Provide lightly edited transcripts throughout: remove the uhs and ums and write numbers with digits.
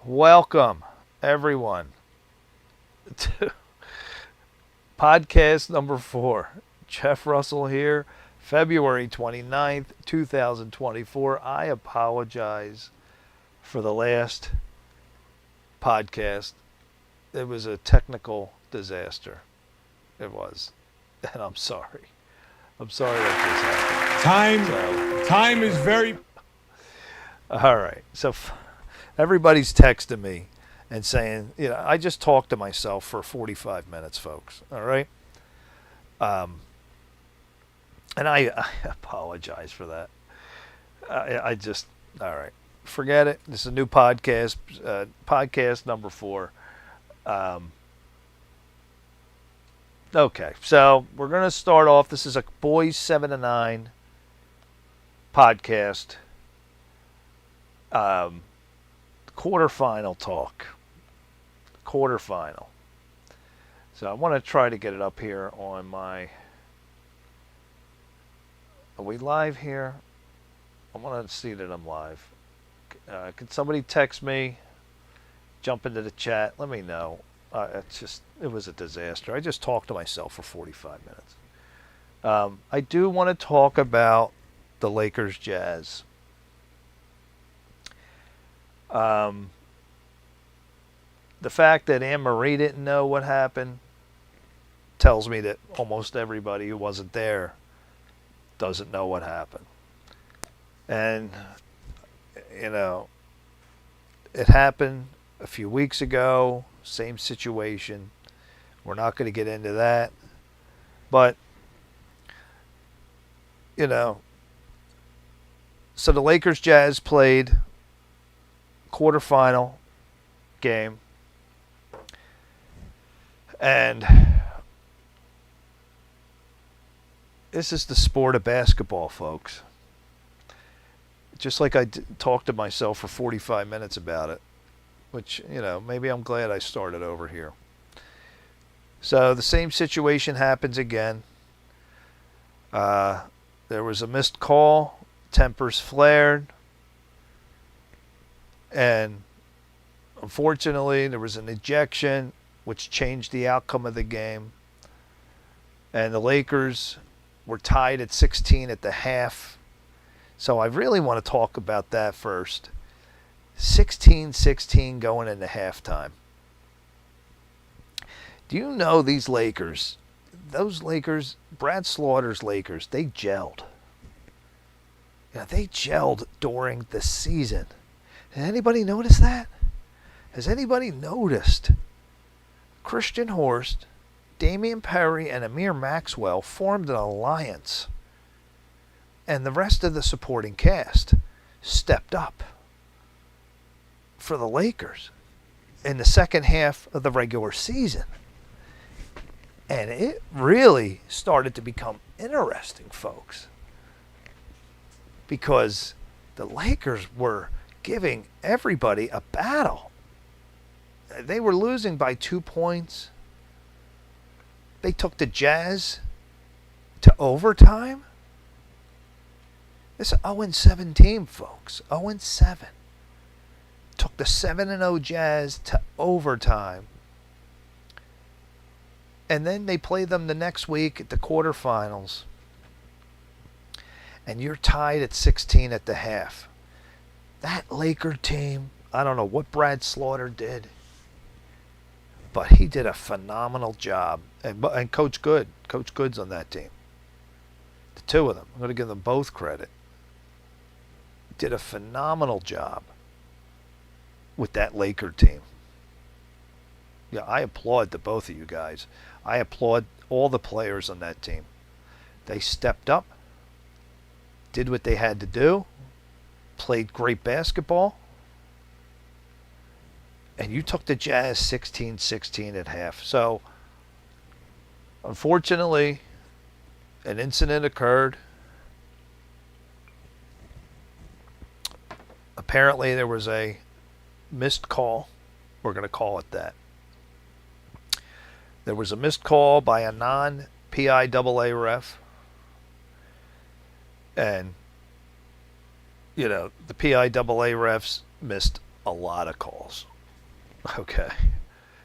Welcome, everyone, to podcast number 4. Jeff Russell here, February 29th, 2024. I apologize for the last podcast. It was a technical disaster. It was. And I'm sorry. I'm sorry that this happened. Time is very... All right. So everybody's texting me and saying, I just talked to myself for 45 minutes, folks. All right. And I apologize for that. All right. Forget it. This is a new podcast, podcast number 4. Okay. So we're going to start off. This is a Boys 7 to 9 podcast. Quarterfinal talk. Quarterfinal. So I want to try to get it up here on my... Are we live here? I want to see that I'm live. Can somebody text me? Jump into the chat. Let me know. It was a disaster. I just talked to myself for 45 minutes. I do want to talk about the Lakers Jazz. The fact that Anne-Marie didn't know what happened tells me that almost everybody who wasn't there doesn't know what happened. And, it happened a few weeks ago, same situation. We're not going to get into that. But, so the Lakers Jazz played quarterfinal game. And this is the sport of basketball, folks. Just like I talked to myself for 45 minutes about it, which, maybe I'm glad I started over here. So the same situation happens again. There was a missed call. Tempers flared. And unfortunately, there was an ejection, which changed the outcome of the game. And the Lakers were tied at 16 at the half. So I really want to talk about that first. 16-16 going into halftime. Do you know these Lakers, those Lakers, Brad Slaughter's Lakers, they gelled. They gelled during the season. Has anybody noticed that? Has anybody noticed Christian Horst, Damian Perry, and Amir Maxwell formed an alliance, and the rest of the supporting cast stepped up for the Lakers in the second half of the regular season? And it really started to become interesting, folks, because the Lakers were giving everybody a battle. They were losing by 2 points. They took the Jazz to overtime. This is 0-7 team, folks. 0-7. Took the 7-0 Jazz to overtime. And then they played them the next week at the quarterfinals. And you're tied at 16 at the half. That Laker team, I don't know what Brad Slaughter did, but he did a phenomenal job. And Coach Good's on that team. The two of them, I'm going to give them both credit, did a phenomenal job with that Laker team. Yeah, I applaud the both of you guys. I applaud all the players on that team. They stepped up, did what they had to do, played great basketball, and you took the Jazz 16-16 at half. So, unfortunately, an incident occurred. Apparently, there was a missed call. We're going to call it that. There was a missed call by a non-PIAA ref. And, the PIAA refs missed a lot of calls. Okay,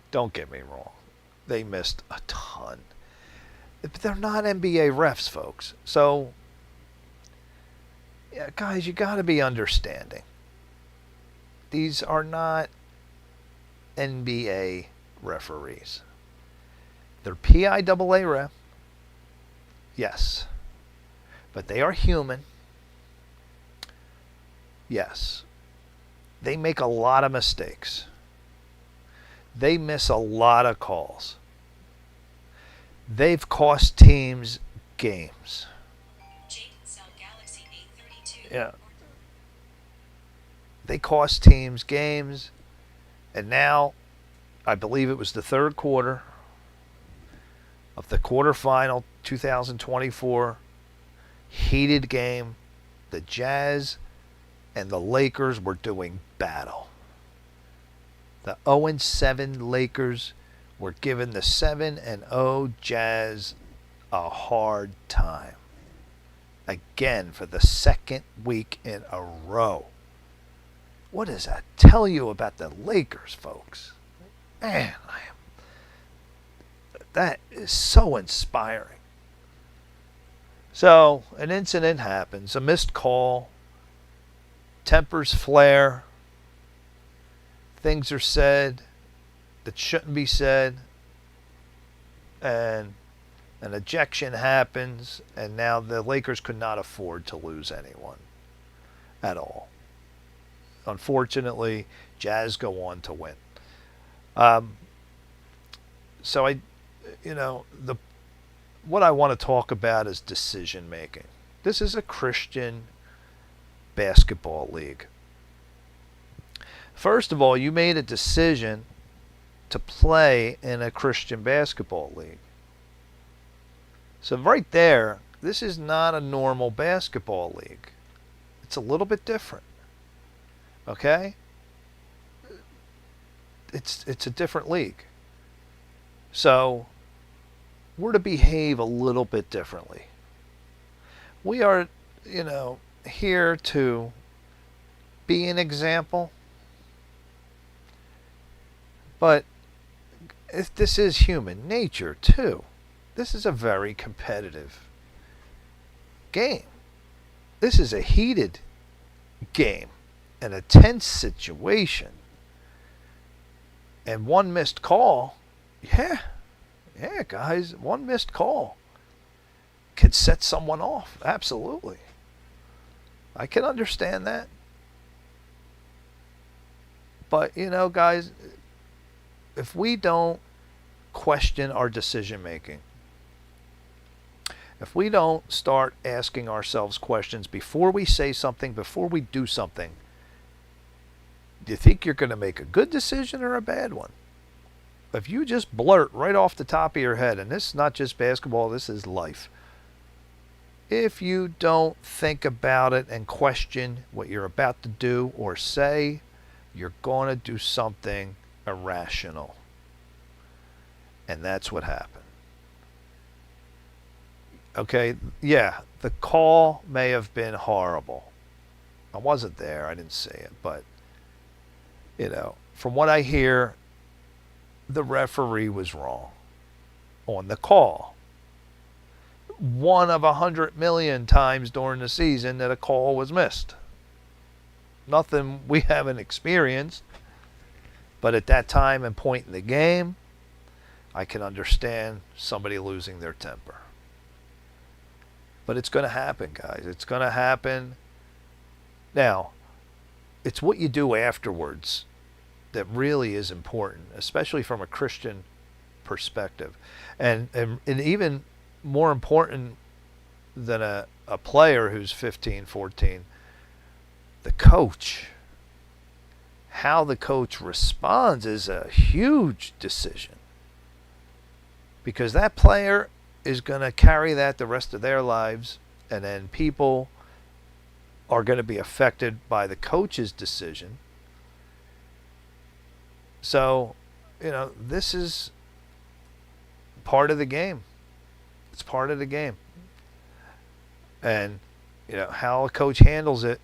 don't get me wrong. They missed a ton. But they're not NBA refs, folks. So, yeah, guys, you got to be understanding. These are not NBA referees. They're PIAA ref, yes. But they are human, yes. They make a lot of mistakes. They miss a lot of calls. They've cost teams games. Yeah. They cost teams games. And now, I believe it was the third quarter of the quarterfinal 2024 heated game. The Jazz and the Lakers were doing battle. The 0-7 Lakers were giving the 7-0 Jazz a hard time. Again, for the second week in a row. What does that tell you about the Lakers, folks? Man, that is so inspiring. So, an incident happens, a missed call, tempers flare, things are said that shouldn't be said, and an ejection happens, and now the Lakers could not afford to lose anyone at all. Unfortunately, Jazz go on to win. So what I want to talk about is decision making. This is a Christian basketball league. First of all, you made a decision to play in a Christian basketball league. So right there, this is not a normal basketball league. It's a little bit different. Okay? It's a different league. So we're to behave a little bit differently. We are, here to be an example. But this is human nature too. This is a very competitive game. This is a heated game, an intense situation. And one missed call, yeah, guys, one missed call could set someone off. Absolutely. I can understand that. But, guys, if we don't question our decision making, if we don't start asking ourselves questions before we say something, before we do something, do you think you're going to make a good decision or a bad one? If you just blurt right off the top of your head, and this is not just basketball, this is life. If you don't think about it and question what you're about to do or say, you're going to do something irrational. And that's what happened. Okay, yeah, the call may have been horrible. I wasn't there, I didn't see it, but, from what I hear, the referee was wrong on the call. One of 100 million times during the season that a call was missed. Nothing we haven't experienced, but at that time and point in the game, I can understand somebody losing their temper. But it's going to happen, guys. It's going to happen. Now, it's what you do afterwards that really is important, especially from a Christian perspective. And even more important than a player who's 15, 14, the coach. How the coach responds is a huge decision. Because that player is going to carry that the rest of their lives, and then people are going to be affected by the coach's decision. So, this is part of the game. It's part of the game. And, how a coach handles it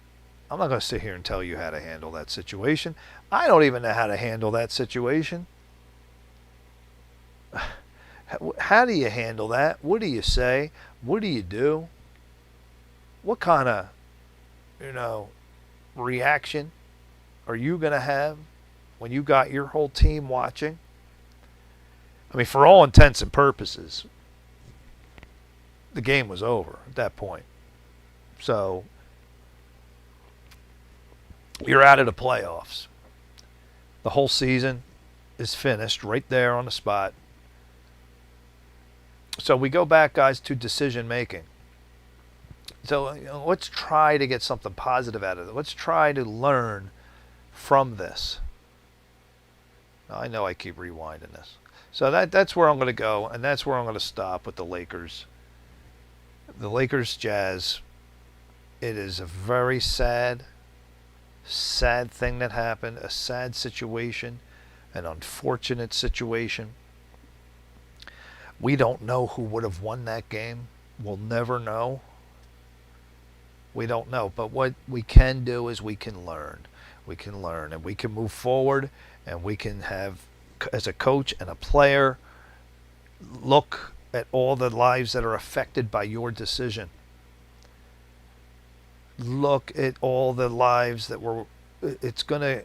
I'm not going to sit here and tell you how to handle that situation. I don't even know how to handle that situation. How do you handle that? What do you say? What do you do? What kind of, you know, reaction are you going to have when you got your whole team watching? I mean, for all intents and purposes, the game was over at that point. So you're out of the playoffs. The whole season is finished right there on the spot. So we go back, guys, to decision making. So let's try to get something positive out of it. Let's try to learn from this. Now, I know I keep rewinding this. So that's where I'm going to go, and that's where I'm going to stop with the Lakers. The Lakers Jazz. It is a very sad thing that happened, a sad situation, an unfortunate situation. We don't know who would have won that game. We'll never know. We don't know. But what we can do is we can learn. We can learn and we can move forward, and we can have, as a coach and a player, look at all the lives that are affected by your decision. Look at all the lives that it's going to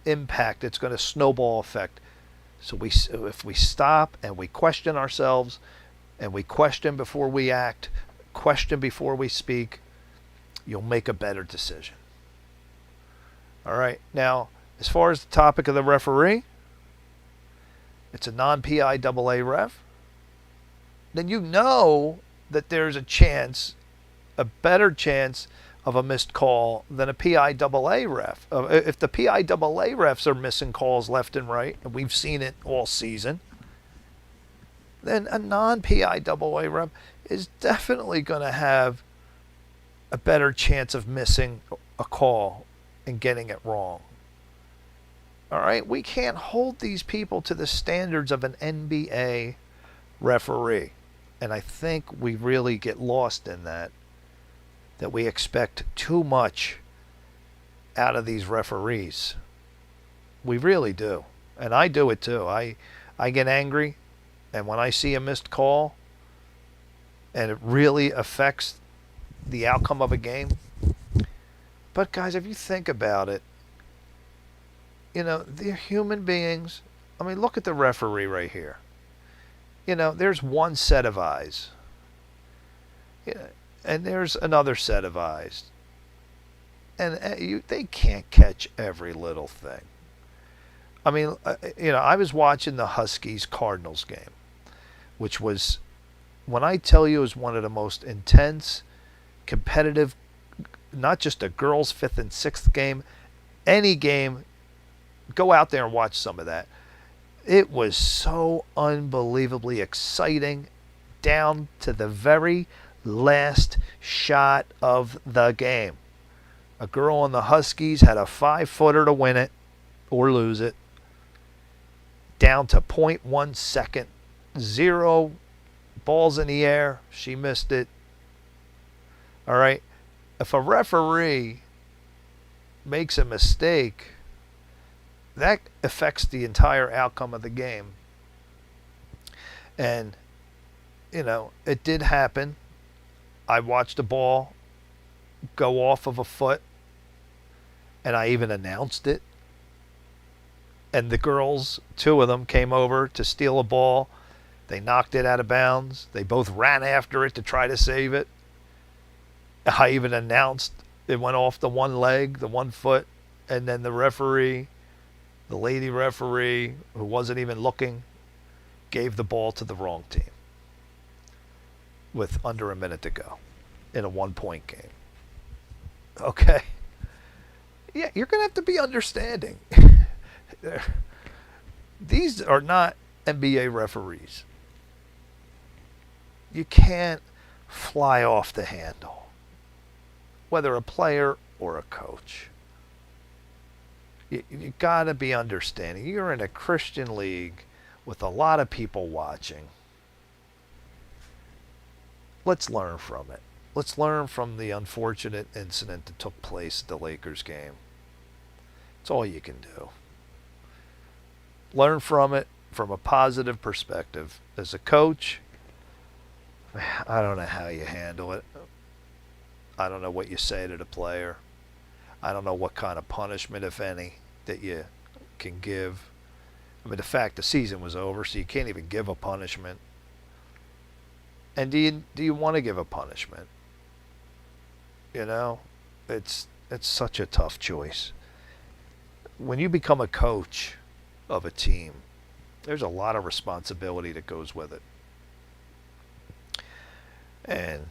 impact. It's going to snowball effect. So if we stop and we question ourselves, and we question before we act, question before we speak, you'll make a better decision. All right. Now, as far as the topic of the referee, it's a non-PIAA ref. Then you know that there's a chance, a better chance of a missed call than a PIAA ref. If the PIAA refs are missing calls left and right, and we've seen it all season, then a non-PIAA ref is definitely going to have a better chance of missing a call and getting it wrong. All right? We can't hold these people to the standards of an NBA referee. And I think we really get lost in that we expect too much out of these referees. We really do. And I do it too. I get angry, and when I see a missed call and it really affects the outcome of a game. But guys, if you think about it, they're human beings. I mean, look at the referee right here. There's one set of eyes. And there's another set of eyes. And they can't catch every little thing. I mean, I was watching the Huskies-Cardinals game, which was, when I tell you, is one of the most intense, competitive, not just a girls' 5th and 6th game, any game, go out there and watch some of that. It was so unbelievably exciting down to the very last shot of the game. A girl on the Huskies had a 5-footer to win it or lose it, down to 0.1 second, 0 balls in the air. She missed it. All right. If a referee makes a mistake, that affects the entire outcome of the game. And, it did happen. I watched a ball go off of a foot, and I even announced it. And the girls, 2 of them, came over to steal a ball. They knocked it out of bounds. They both ran after it to try to save it. I even announced it went off the one leg, the one foot, and then the referee, the lady referee, who wasn't even looking, gave the ball to the wrong team with under a minute to go in a 1-point game. Okay. Yeah, you're going to have to be understanding. These are not NBA referees. You can't fly off the handle, whether a player or a coach. You got to be understanding. You're in a Christian league with a lot of people watching. Let's learn from it. let's learn from the unfortunate incident that took place at the Lakers game. It's all you can do. Learn from it from a positive perspective. As a coach, I don't know how you handle it. I don't know what you say to the player. I don't know what kind of punishment, if any, that you can give. I mean, the fact the season was over, so you can't even give a punishment. And do you want to give a punishment? You know, it's such a tough choice. When you become a coach of a team, there's a lot of responsibility that goes with it. And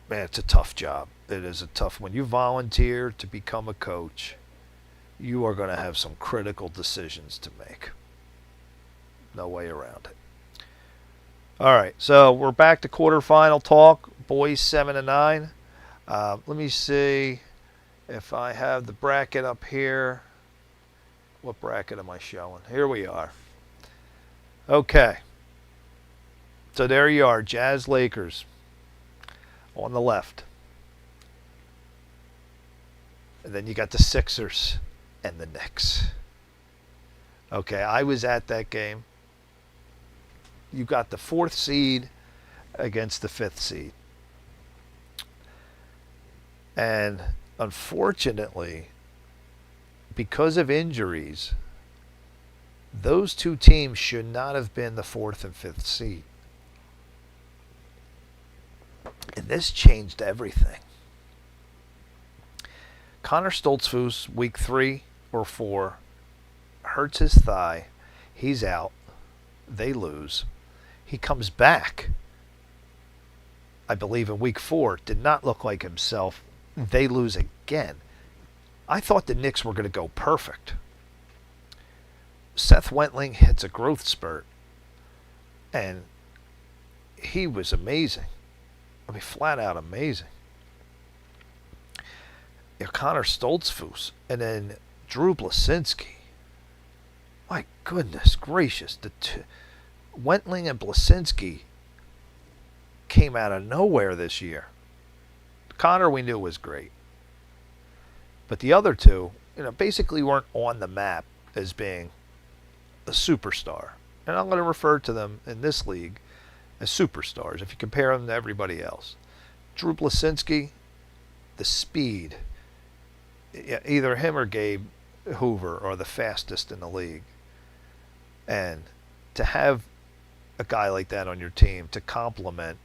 man, it's a tough job. It is a tough. When you volunteer to become a coach, you are going to have some critical decisions to make. No way around it. All right, so we're back to quarterfinal talk. Boys 7-9. Let me see if I have the bracket up here. What bracket am I showing? Here we are. Okay. So there you are, Jazz Lakers on the left. And then you got the Sixers and the Knicks. Okay, I was at that game. You got the 4th seed against the 5th seed. And unfortunately, because of injuries, those two teams should not have been the 4th and 5th seed. And this changed everything. Connor Stoltzfus, week 3 or 4, hurts his thigh. He's out. They lose. He comes back, I believe, in week 4. Did not look like himself. They lose again. I thought the Knicks were going to go perfect. Seth Wentling hits a growth spurt, and he was amazing. I mean, flat out amazing. Connor Stoltzfus, and then Drew Blasinski. My goodness gracious. Wentling and Blasinski came out of nowhere this year. Connor we knew was great. But the other two, basically weren't on the map as being a superstar. And I'm going to refer to them in this league as superstars if you compare them to everybody else. Drew Blasinski, the speed. Either him or Gabe Hoover are the fastest in the league. And to have a guy like that on your team to complement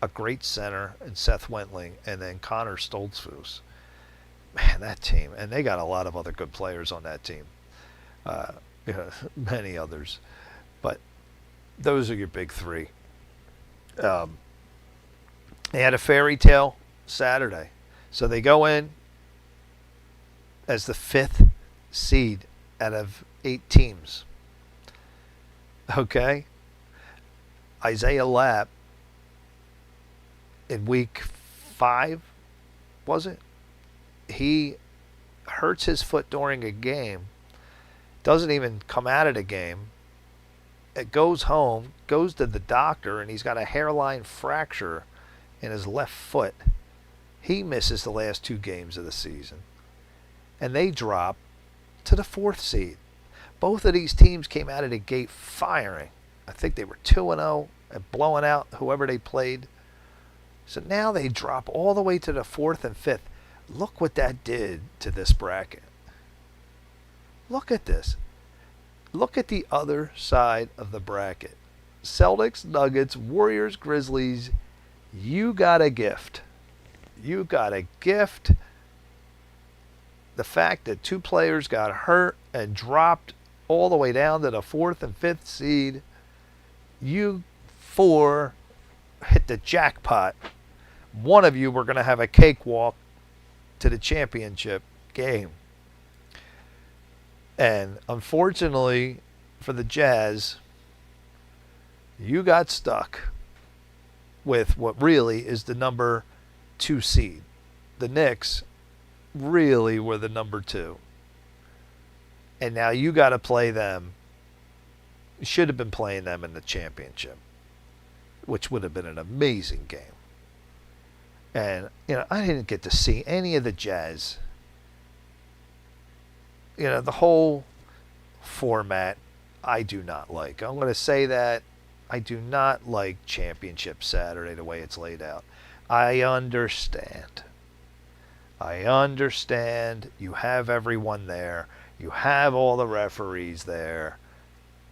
a great center and Seth Wentling and then Connor Stoltzfus, man, that team. And they got a lot of other good players on that team. Many others. But those are your big three. They had a fairy tale Saturday. So they go in as the 5th seed out of 8 teams. Okay? Isaiah Lapp in week 5, was it? He hurts his foot during a game, doesn't even come out of the game. It goes home, goes to the doctor, and he's got a hairline fracture in his left foot. He misses the last 2 games of the season. And they drop to the 4th seed. Both of these teams came out of the gate firing. I think they were 2-0 and blowing out whoever they played. So now they drop all the way to the 4th and 5th. Look what that did to this bracket. Look at this. Look at the other side of the bracket. Celtics, Nuggets, Warriors, Grizzlies. You got a gift. You got a gift. The fact that 2 players got hurt and dropped all the way down to the 4th and 5th seed. You 4 hit the jackpot. One of you were going to have a cakewalk to the championship game. And unfortunately for the Jazz, you got stuck with what really is the number 2 seed. The Knicks really were the number 2. And now you got to play them. You should have been playing them in the championship, which would have been an amazing game. And, I didn't get to see any of the Jazz. The whole format I do not like. I'm going to say that I do not like Championship Saturday the way it's laid out. I understand. You have everyone there. You have all the referees there.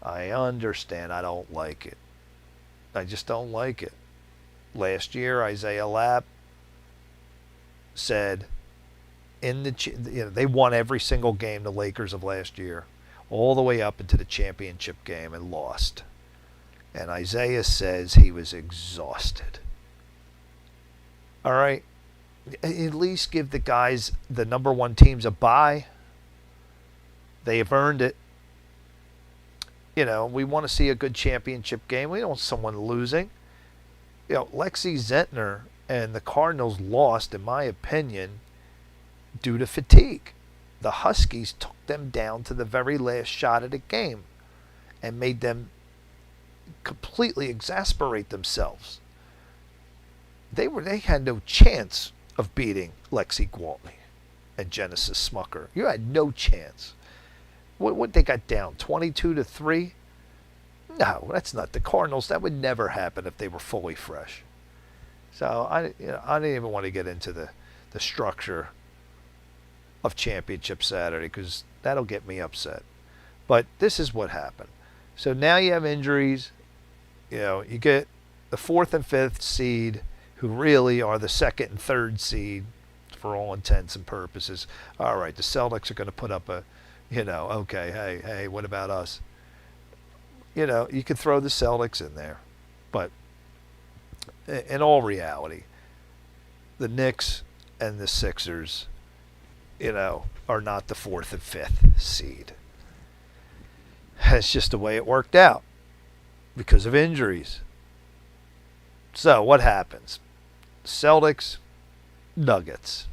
I understand. I don't like it. I just don't like it. Last year, Isaiah Lapp said they won every single game, the Lakers of last year, all the way up into the championship game, and lost. And Isaiah says he was exhausted. All right. At least give the guys, the number one teams, a bye. They have earned it. We want to see a good championship game. We don't want someone losing. Lexi Zentner and the Cardinals lost, in my opinion, due to fatigue. The Huskies took them down to the very last shot of the game and made them completely exasperate themselves. They had no chance of beating Lexi Gwaltney and Genesis Smucker. You had no chance. What they got down, 22-3? No, that's not the Cardinals. That would never happen if they were fully fresh. So I didn't even want to get into the structure of Championship Saturday because that'll get me upset. But this is what happened. So now you have injuries. You get the 4th and 5th seed, who really are the 2nd and 3rd seed for all intents and purposes. All right, the Celtics are going to put up okay, hey, what about us? You could throw the Celtics in there. But in all reality, the Knicks and the Sixers, are not the 4th and 5th seed. That's just the way it worked out because of injuries. So what happens? Celtics, Nuggets.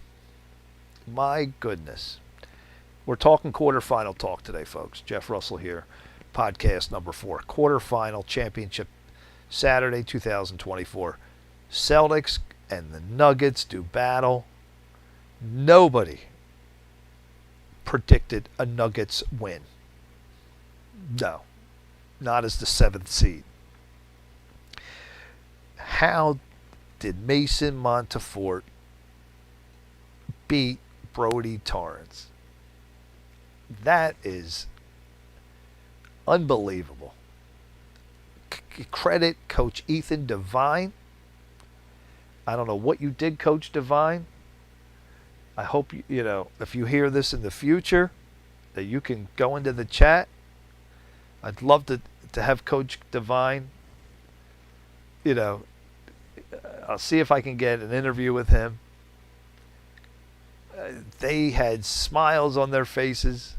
My goodness. We're talking quarterfinal talk today, folks. Jeff Russell here. Podcast number 4. Quarterfinal championship Saturday 2024. Celtics and the Nuggets do battle. Nobody predicted a Nuggets win. No. Not as the 7th seed. How did Mason Montefort beat Brody Torrance? That is unbelievable. Credit Coach Ethan Devine. I don't know what you did, Coach Devine. I hope, if you hear this in the future, that you can go into the chat. I'd love to have Coach Devine, I'll see if I can get an interview with him. They had smiles on their faces.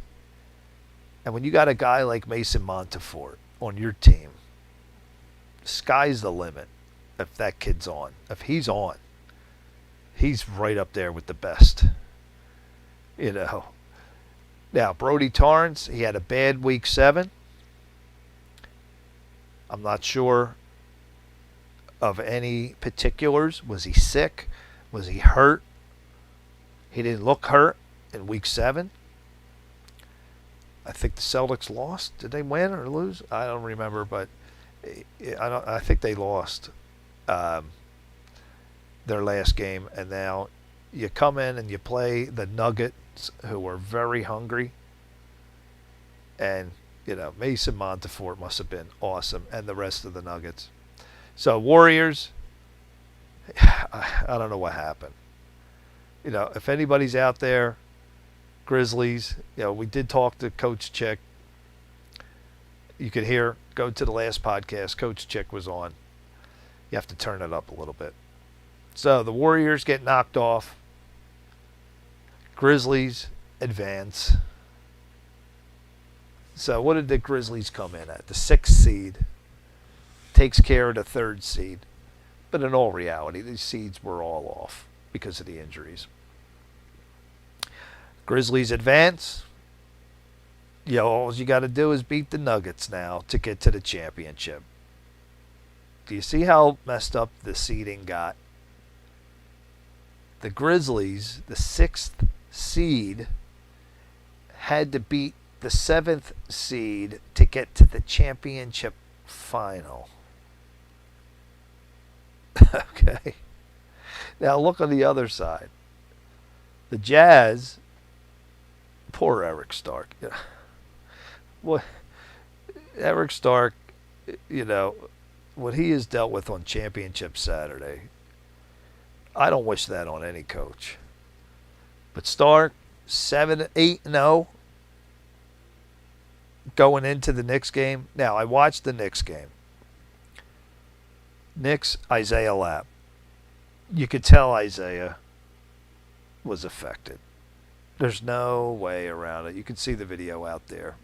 And when you got a guy like Mason Montefort on your team, sky's the limit if that kid's on. If he's on, he's right up there with the best. Now, Brody Torrance, he had a bad week 7. I'm not sure of any particulars. Was he sick? Was he hurt? He didn't look hurt in week 7. I think the Celtics lost. Did they win or lose? I don't remember, but I think they lost their last game. And now you come in and you play the Nuggets, who are very hungry. And, Mason Montefort must have been awesome, and the rest of the Nuggets. So Warriors, I don't know what happened. If anybody's out there, Grizzlies, we did talk to Coach Chick. You could go to the last podcast. Coach Chick was on. You have to turn it up a little bit. So the Warriors get knocked off. Grizzlies advance. So what did the Grizzlies come in at? The 6th seed. Takes care of the 3rd seed. But in all reality, these seeds were all off because of the injuries. Grizzlies advance. All you got to do is beat the Nuggets now to get to the championship. Do you see how messed up the seeding got? the Grizzlies, the 6th seed, had to beat the 7th seed to get to the championship final. Okay. Now look on the other side. The Jazz, poor Eric Stark. What Eric Stark, what he has dealt with on Championship Saturday, I don't wish that on any coach. But Stark, 7-8-0 going into the Knicks game. Now, I watched the Knicks game. Knicks, Isaiah Lapp. You could tell Isaiah was affected. There's no way around it. You can see the video out there.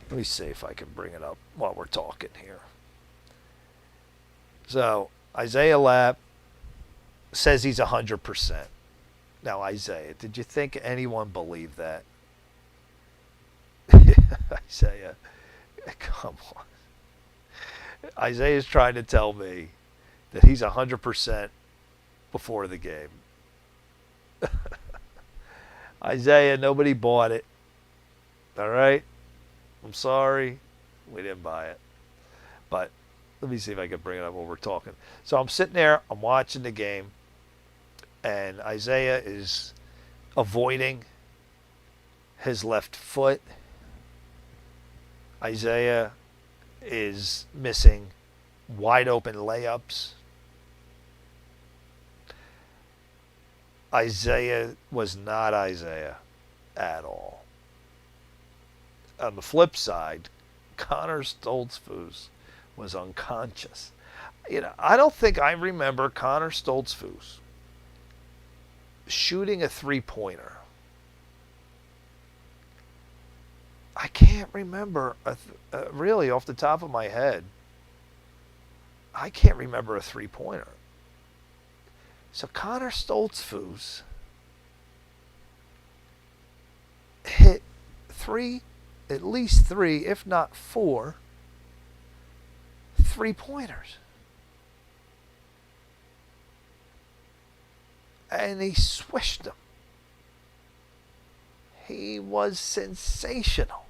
Let me see if I can bring it up while we're talking here. So, Isaiah Lapp says he's 100%. Now, Isaiah, did you think anyone believed that? Isaiah, come on. Isaiah's trying to tell me that he's 100% before the game. Isaiah, nobody bought it. All right? I'm sorry. We didn't buy it. But let me see if I can bring it up while we're talking. So I'm sitting there. I'm watching the game. And Isaiah is avoiding his left foot. Isaiah is missing wide open layups. Isaiah was not Isaiah at all. On the flip side, Connor Stoltzfus was unconscious. I don't think I remember Connor Stoltzfus shooting a three-pointer. I can't remember, really, off the top of my head. I can't remember a three-pointer. So Connor Stoltzfus hit at least three, if not four, three-pointers. And he swished them. He was sensational.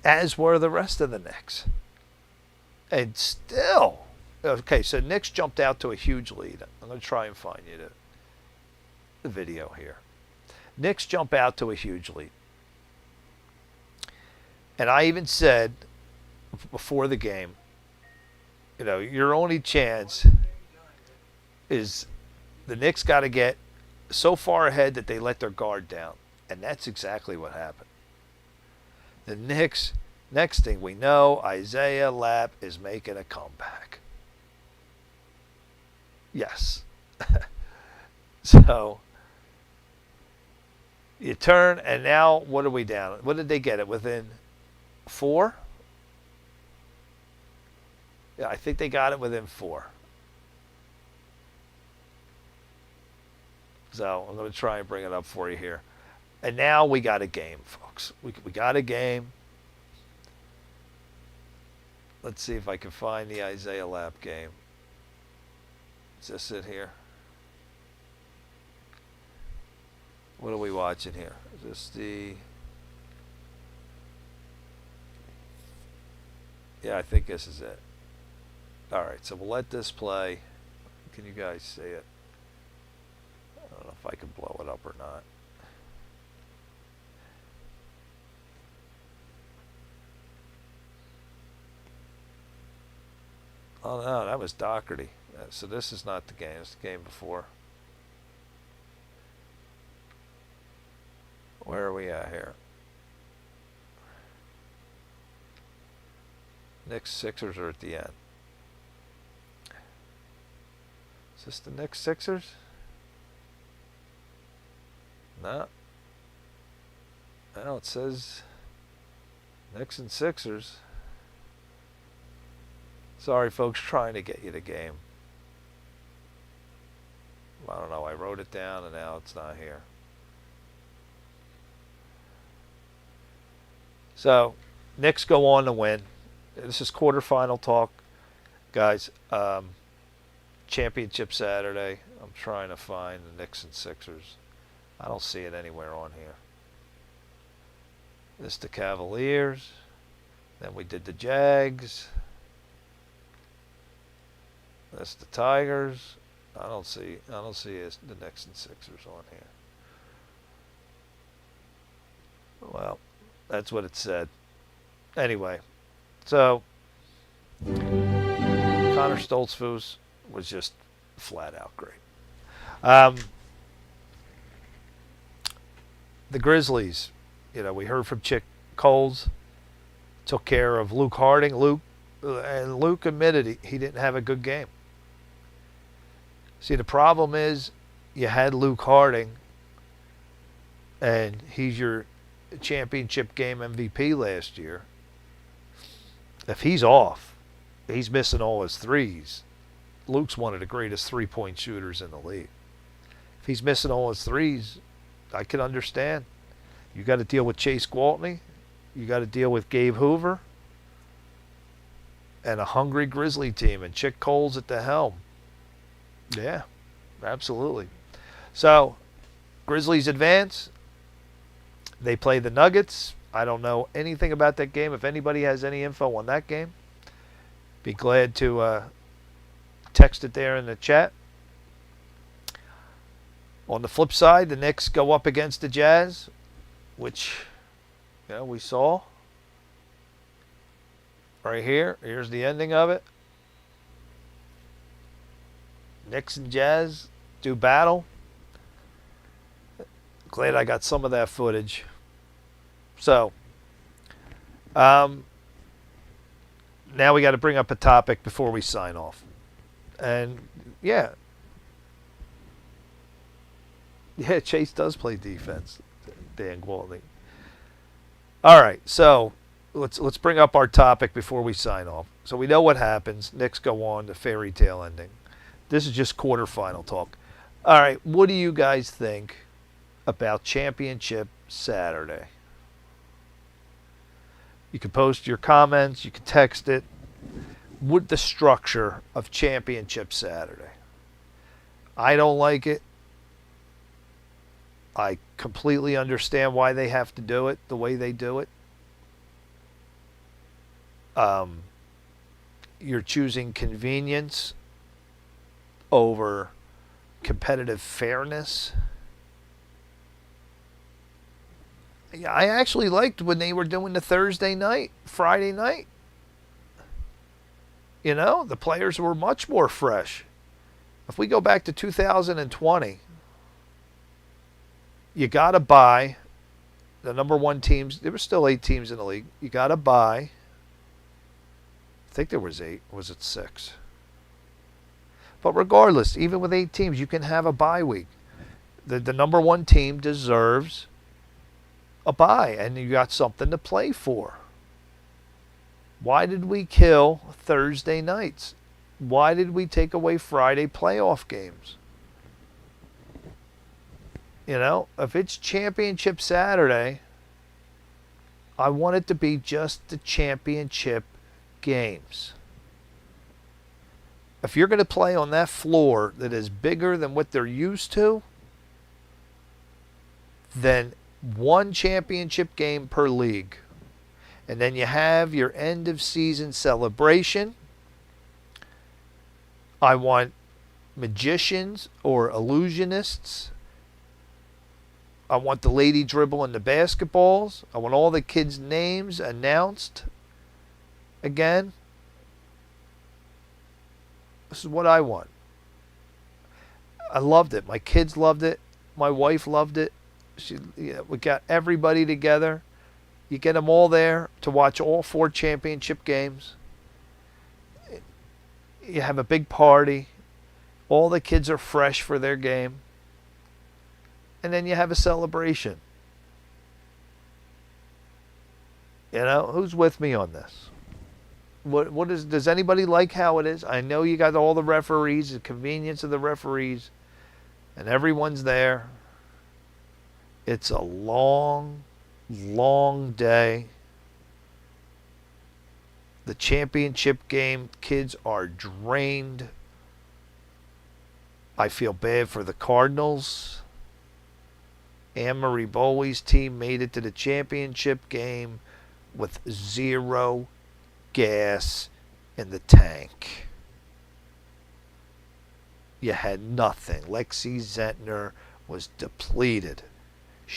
As were the rest of the Knicks. And still, okay, so Knicks jumped out to a huge lead. I'm going to try and find you the video here. Knicks jump out to a huge lead. And I even said before the game, your only chance is the Knicks got to get so far ahead that they let their guard down. And that's exactly what happened. The Knicks, next thing we know, Isaiah Lapp is making a comeback. Yes. So, you turn, and now what are we down? What did they get it? Within 4? Yeah, I think they got it within 4. So I'm going to try and bring it up for you here. And now we got a game, folks. We got a game. Let's see if I can find the Isaiah Lapp game. Is this it here? What are we watching here? Is this the... Yeah, I think this is it. All right, so we'll let this play. Can you guys see it? I don't know if I can blow it up or not. Oh no, that was Doherty. So this is not the game. It's the game before. Where are we at here? Knicks Sixers are at the end. Is this the Knicks Sixers? No. Well, it says Knicks and Sixers. Sorry, folks, trying to get you the game. I don't know. I wrote it down and now it's not here. So, Knicks go on to win. This is quarterfinal talk, guys. Championship Saturday. I'm trying to find the Knicks and Sixers. I don't see it anywhere on here. This the Cavaliers. Then we did the Jags. That's the Tigers. I don't see the Knicks and Sixers on here. Well, that's what it said. Anyway, so Connor Stoltzfus was just flat out great. The Grizzlies, we heard from Chick Coles, took care of Luke Harding. Luke admitted he didn't have a good game. See, the problem is you had Luke Harding, and he's your championship game MVP last year. If he's off, he's missing all his threes. Luke's one of the greatest three-point shooters in the league. If he's missing all his threes, I can understand. You got to deal with Chase Gwaltney. You got to deal with Gabe Hoover. And a hungry Grizzly team. And Chick Coles at the helm. Yeah, absolutely. So, Grizzlies advance. They play the Nuggets. I don't know anything about that game. If anybody has any info on that game, be glad to text it there in the chat. On the flip side, the Knicks go up against the Jazz, which we saw right here. Here's the ending of it. Knicks and Jazz do battle. Glad I got some of that footage. So, now we got to bring up a topic before we sign off. And, yeah, Chase does play defense, Dan Gwaltney. All right, so let's bring up our topic before we sign off. So we know what happens. Knicks go on to fairy tale ending. This is just quarterfinal talk. All right, what do you guys think about Championship Saturday? You can post your comments. You can text it. What the structure of Championship Saturday? I don't like it. I completely understand why they have to do it the way they do it. You're choosing convenience over competitive fairness. I actually liked when they were doing the Thursday night, Friday night. The players were much more fresh. If we go back to 2020, you got to buy the number one teams. There were still 8 teams in the league. You got to buy. I think there was 8. Was it 6? But regardless, even with 8 teams, you can have a bye week. The number one team deserves a bye, and you got something to play for. Why did we kill Thursday nights? Why did we take away Friday playoff games? If it's Championship Saturday, I want it to be just the championship games. If you're going to play on that floor that is bigger than what they're used to, then one championship game per league. And then you have your end of season celebration. I want magicians or illusionists. I want the lady dribbling the basketballs. I want all the kids' names announced again. This is what I want. I loved it. My kids loved it. My wife loved it. We got everybody together. You get them all there to watch all 4 championship games. You have a big party. All the kids are fresh for their game. And then you have a celebration. Who's with me on this? Does anybody like how it is? I know you got all the referees, the convenience of the referees, and everyone's there. It's a long, long day. The championship game, kids are drained. I feel bad for the Cardinals. Anne-Marie Bowley's team made it to the championship game with zero gas in the tank. You had nothing. Lexi Zentner was depleted.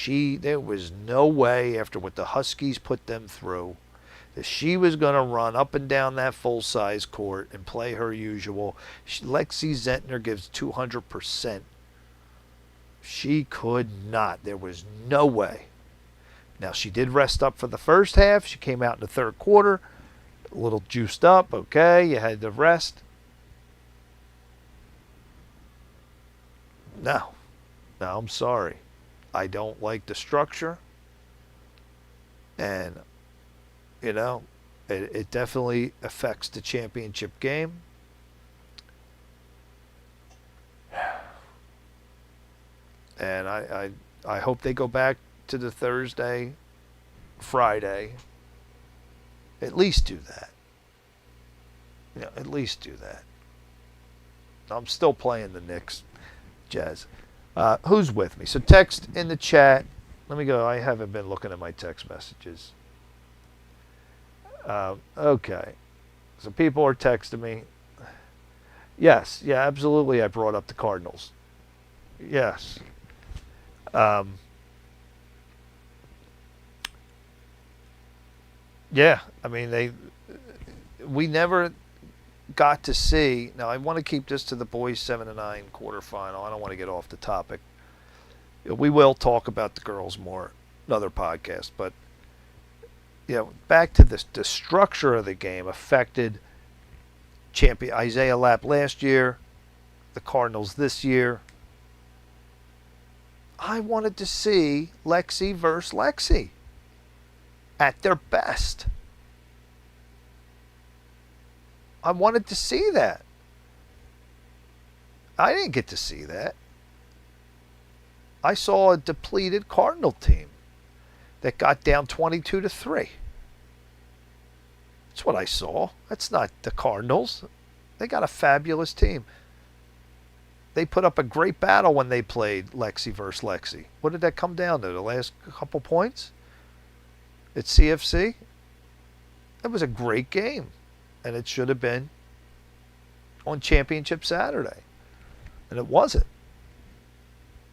There was no way, after what the Huskies put them through, that she was going to run up and down that full-size court and play her usual. Lexi Zentner gives 200%. She could not. There was no way. Now, she did rest up for the first half. She came out in the third quarter, a little juiced up. Okay, you had to rest. No, I'm sorry. I don't like the structure. And, it definitely affects the championship game. And I hope they go back to the Thursday, Friday. At least do that. At least do that. I'm still playing the Knicks Jazz. Who's with me? So text in the chat. Let me go. I haven't been looking at my text messages. Okay. So people are texting me. Yes. Yeah, absolutely. I brought up the Cardinals. Yes. Yeah. I mean, we never got to see. Now, I want to keep this to the boys 7-9 quarterfinal. I don't want to get off the topic. We will talk about the girls more, another podcast. But, back to this. The structure of the game affected champion Isaiah Lapp last year, the Cardinals this year. I wanted to see Lexi versus Lexi at their best. I wanted to see that. I didn't get to see that. I saw a depleted Cardinal team that got down 22-3. That's what I saw. That's not the Cardinals. They got a fabulous team. They put up a great battle when they played Lexi versus Lexi. What did that come down to? The last couple points at CFC? It was a great game. And it should have been on Championship Saturday. And it wasn't.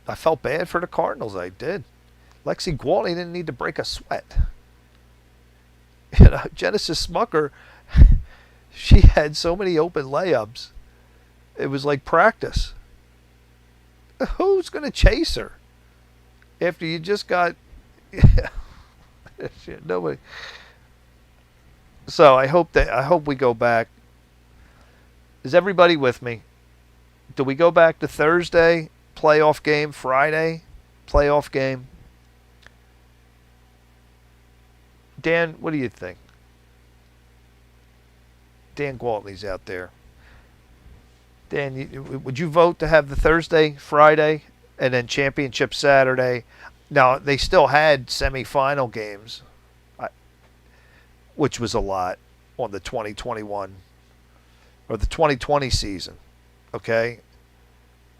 I felt bad for the Cardinals. I did. Lexi Gwaltney didn't need to break a sweat. Genesis Smucker, she had so many open layups. It was like practice. Who's going to chase her after you just got nobody? So I hope we go back. Is everybody with me? Do we go back to Thursday playoff game, Friday playoff game? Dan, what do you think? Dan Gwaltney's out there. Dan, would you vote to have the Thursday, Friday, and then championship Saturday? Now, they still had semifinal games, which was a lot on the 2021 or the 2020 season. Okay?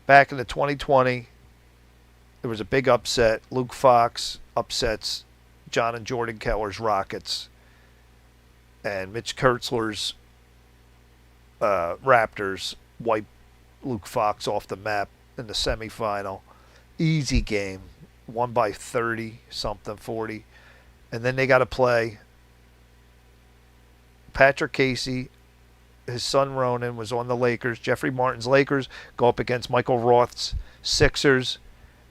Back in the 2020, there was a big upset. Luke Fox upsets John and Jordan Keller's Rockets. And Mitch Kurtzler's Raptors wiped Luke Fox off the map in the semifinal. Easy game. Won by 30 something, 40. And then they got to play Patrick Casey. His son Ronan was on the Lakers. Jeffrey Martin's Lakers go up against Michael Roth's Sixers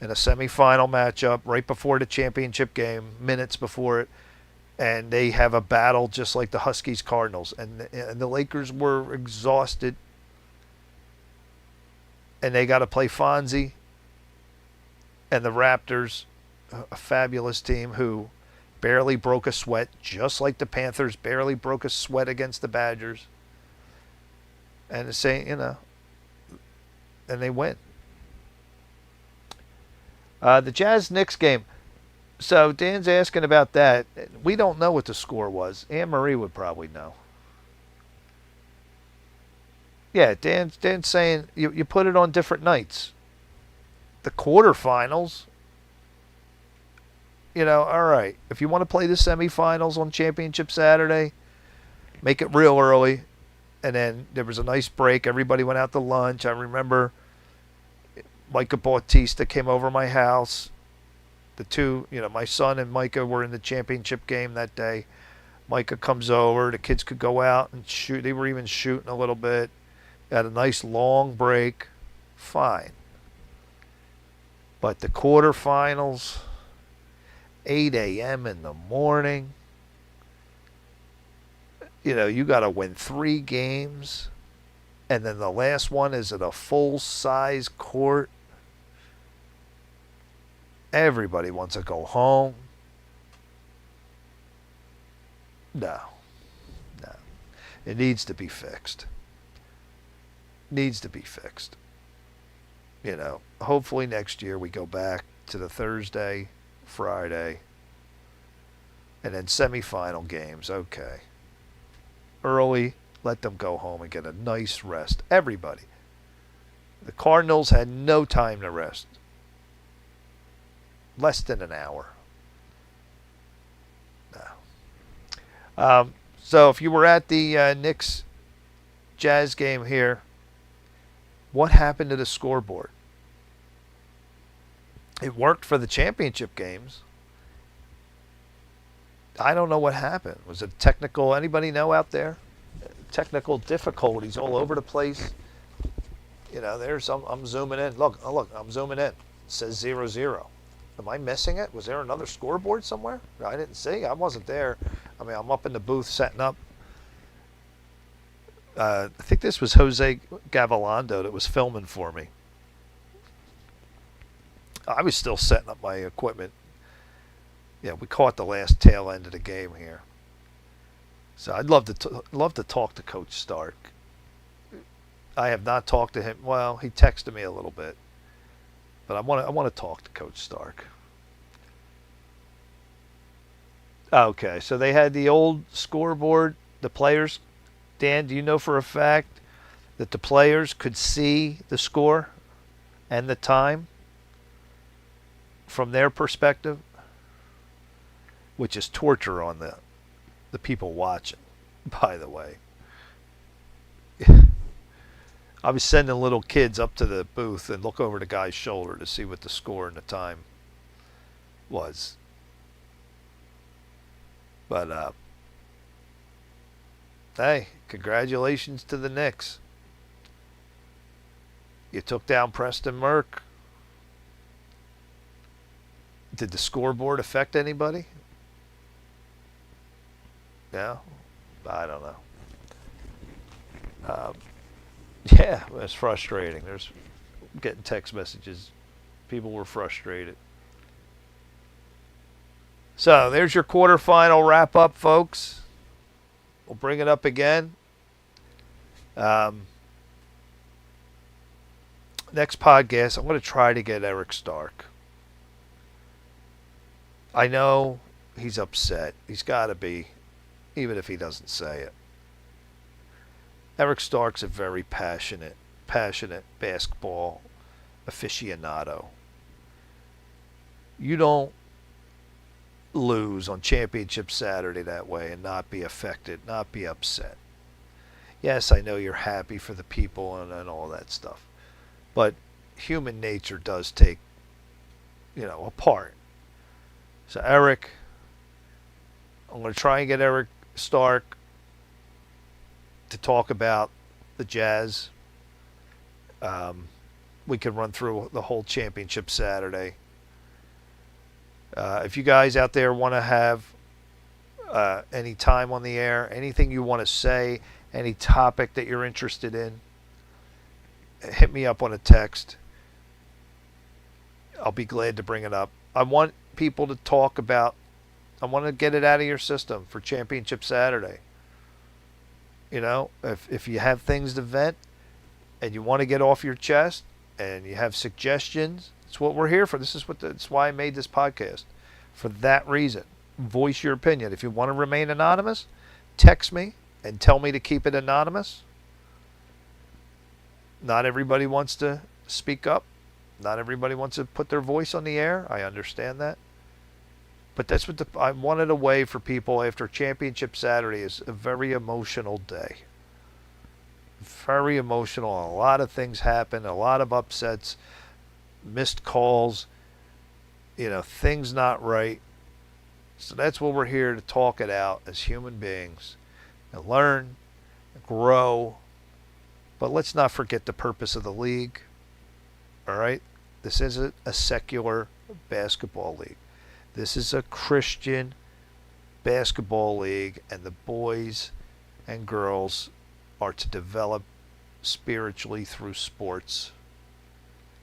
in a semifinal matchup right before the championship game, minutes before it. And they have a battle just like the Huskies Cardinals. And the Lakers were exhausted. And they got to play Fonzie. And the Raptors, a fabulous team who barely broke a sweat, just like the Panthers barely broke a sweat against the Badgers. And the same, and they win. The Jazz-Knicks game. So Dan's asking about that. We don't know what the score was. Anne-Marie would probably know. Yeah, Dan's saying you put it on different nights. The quarterfinals, all right. If you want to play the semifinals on Championship Saturday, make it real early. And then there was a nice break. Everybody went out to lunch. I remember Micah Bautista came over my house. The two, my son and Micah were in the championship game that day. Micah comes over. The kids could go out and shoot. They were even shooting a little bit. Had a nice long break. Fine. But the quarterfinals, 8 a.m. in the morning. You got to win 3 games. And then the last one is at a full-size court. Everybody wants to go home. No. It needs to be fixed. Needs to be fixed. Hopefully next year we go back to the Thursday, Friday, and then semifinal games. Okay. Early, let them go home and get a nice rest. Everybody. The Cardinals had no time to rest. Less than an hour. No. So if you were at the Knicks Jazz game here, what happened to the scoreboard? It worked for the championship games. I don't know what happened. Was it technical? Anybody know out there? Technical difficulties all over the place. There's I'm zooming in. Look, I'm zooming in. It says 0-0. Am I missing it? Was there another scoreboard somewhere? I didn't see. I wasn't there. I'm up in the booth setting up. I think this was Jose Gavilando that was filming for me. I was still setting up my equipment. Yeah, we caught the last tail end of the game here. So I'd love to talk to Coach Stark. I have not talked to him. Well, he texted me a little bit, but I want to talk to Coach Stark. Okay, so they had the old scoreboard. The players, Dan, do you know for a fact that the players could see the score and the time from their perspective? Which is torture on the people watching, by the way. I was sending little kids up to the booth and look over the guy's shoulder to see what the score and the time was. But, hey, congratulations to the Knicks. You took down Preston Merck. Did the scoreboard affect anybody? No? I don't know. Yeah, it's frustrating. There's getting text messages. People were frustrated. So there's your quarterfinal wrap up, folks. We'll bring it up again. Next podcast, I'm going to try to get Eric Stark. I know he's upset. He's got to be, even if he doesn't say it. Eric Stark's a very passionate basketball aficionado. You don't lose on Championship Saturday that way and not be affected, not be upset. Yes, I know you're happy for the people and all that stuff. But human nature does take, a part. So Eric, I'm going to try and get Eric Stark to talk about the Jazz. We can run through the whole Championship Saturday. If you guys out there want to have any time on the air, anything you want to say, any topic that you're interested in, hit me up on a text. I'll be glad to bring it up. I want people to talk about, I want to get it out of your system for Championship Saturday. If you have things to vent and you want to get off your chest and you have suggestions, it's what we're here for. That's why I made this podcast. For that reason. Voice your opinion. If you want to remain anonymous, text me and tell me to keep it anonymous. Not everybody wants to speak up. Not everybody wants to put their voice on the air. I understand that. But that's what I wanted a way for people after Championship Saturday is a very emotional day. Very emotional. A lot of things happen. A lot of upsets. Missed calls. Things not right. So that's what we're here to talk it out as human beings. And learn. Grow. But let's not forget the purpose of the league. All right? This isn't a secular basketball league. This is a Christian basketball league, and the boys and girls are to develop spiritually through sports.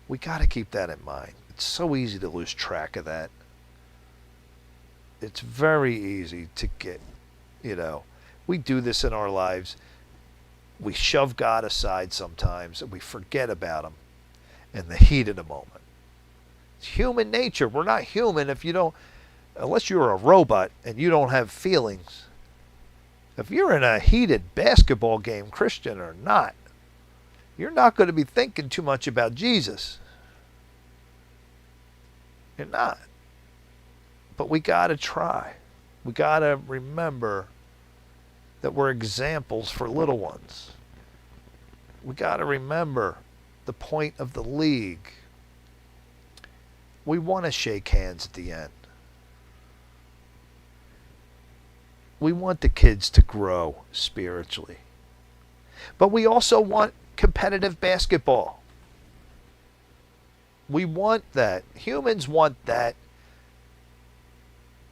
We got to keep that in mind. It's so easy to lose track of that. It's very easy to get, we do this in our lives. We shove God aside sometimes, and we forget about him in the heat of the moment. It's human nature. We're not human unless you're a robot and you don't have feelings. If you're in a heated basketball game, Christian or not, you're not going to be thinking too much about Jesus. You're not. But we got to try. We got to remember that we're examples for little ones. We got to remember the point of the league. We want to shake hands at the end. We want the kids to grow spiritually. But we also want competitive basketball. We want that. Humans want that.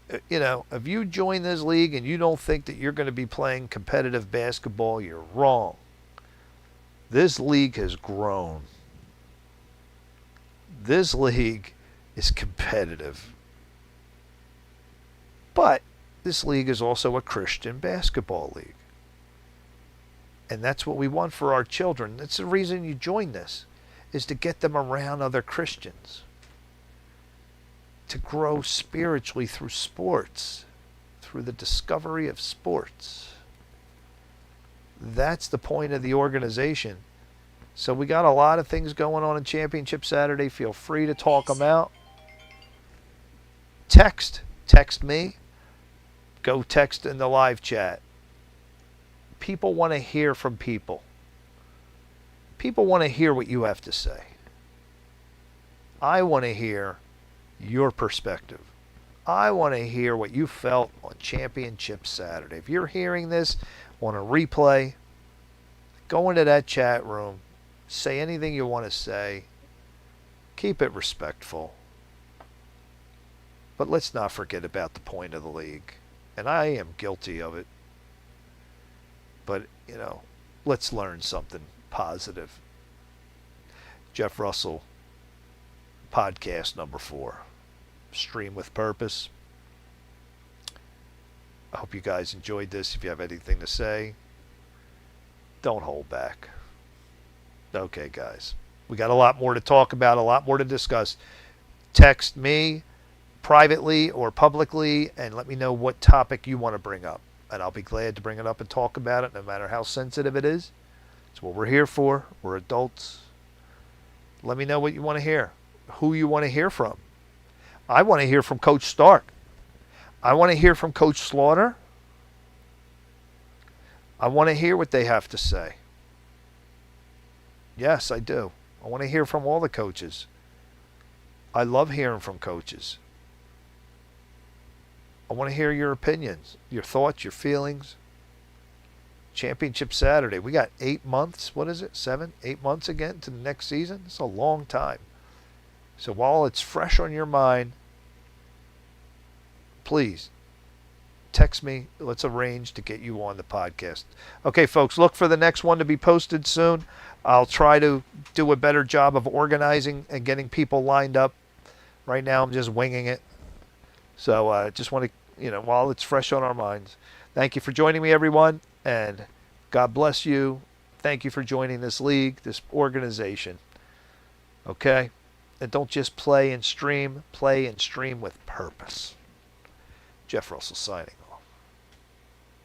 If you join this league and you don't think that you're going to be playing competitive basketball, you're wrong. This league has grown. This league is competitive. But this league is also a Christian basketball league. And that's what we want for our children. That's the reason you join this, is to get them around other Christians. To grow spiritually through sports, through the discovery of sports. That's the point of the organization. So we got a lot of things going on in Championship Saturday. Feel free to talk them out. Text me. Go text in the live chat. People want to hear from people. People want to hear what you have to say. I want to hear your perspective. I want to hear what you felt on Championship Saturday. If you're hearing this on a replay, go into that chat room. Say anything you want to say. Keep it respectful. But let's not forget about the point of the league. And I am guilty of it. But, let's learn something positive. Jeff Russell, podcast number 4. Stream with Purpose. I hope you guys enjoyed this. If you have anything to say, don't hold back. Okay, guys. We got a lot more to talk about, a lot more to discuss. Text me privately or publicly and let me know what topic you want to bring up. And I'll be glad to bring it up and talk about it, no matter how sensitive it is. It's what we're here for. We're adults. Let me know what you want to hear, who you want to hear from. I want to hear from Coach Stark. I want to hear from Coach Slaughter. I want to hear what they have to say. Yes, I do. I want to hear from all the coaches. I love hearing from coaches. I want to hear your opinions, your thoughts, your feelings. Championship Saturday. We got 8 months. What is it? 7, 8 months again to the next season? It's a long time. So while it's fresh on your mind, please text me. Let's arrange to get you on the podcast. Okay, folks, look for the next one to be posted soon. I'll try to do a better job of organizing and getting people lined up. Right now, I'm just winging it. So I just want to, while it's fresh on our minds, thank you for joining me, everyone, and God bless you. Thank you for joining this league, this organization. Okay? And don't just play and stream with purpose. Jeff Russell signing off.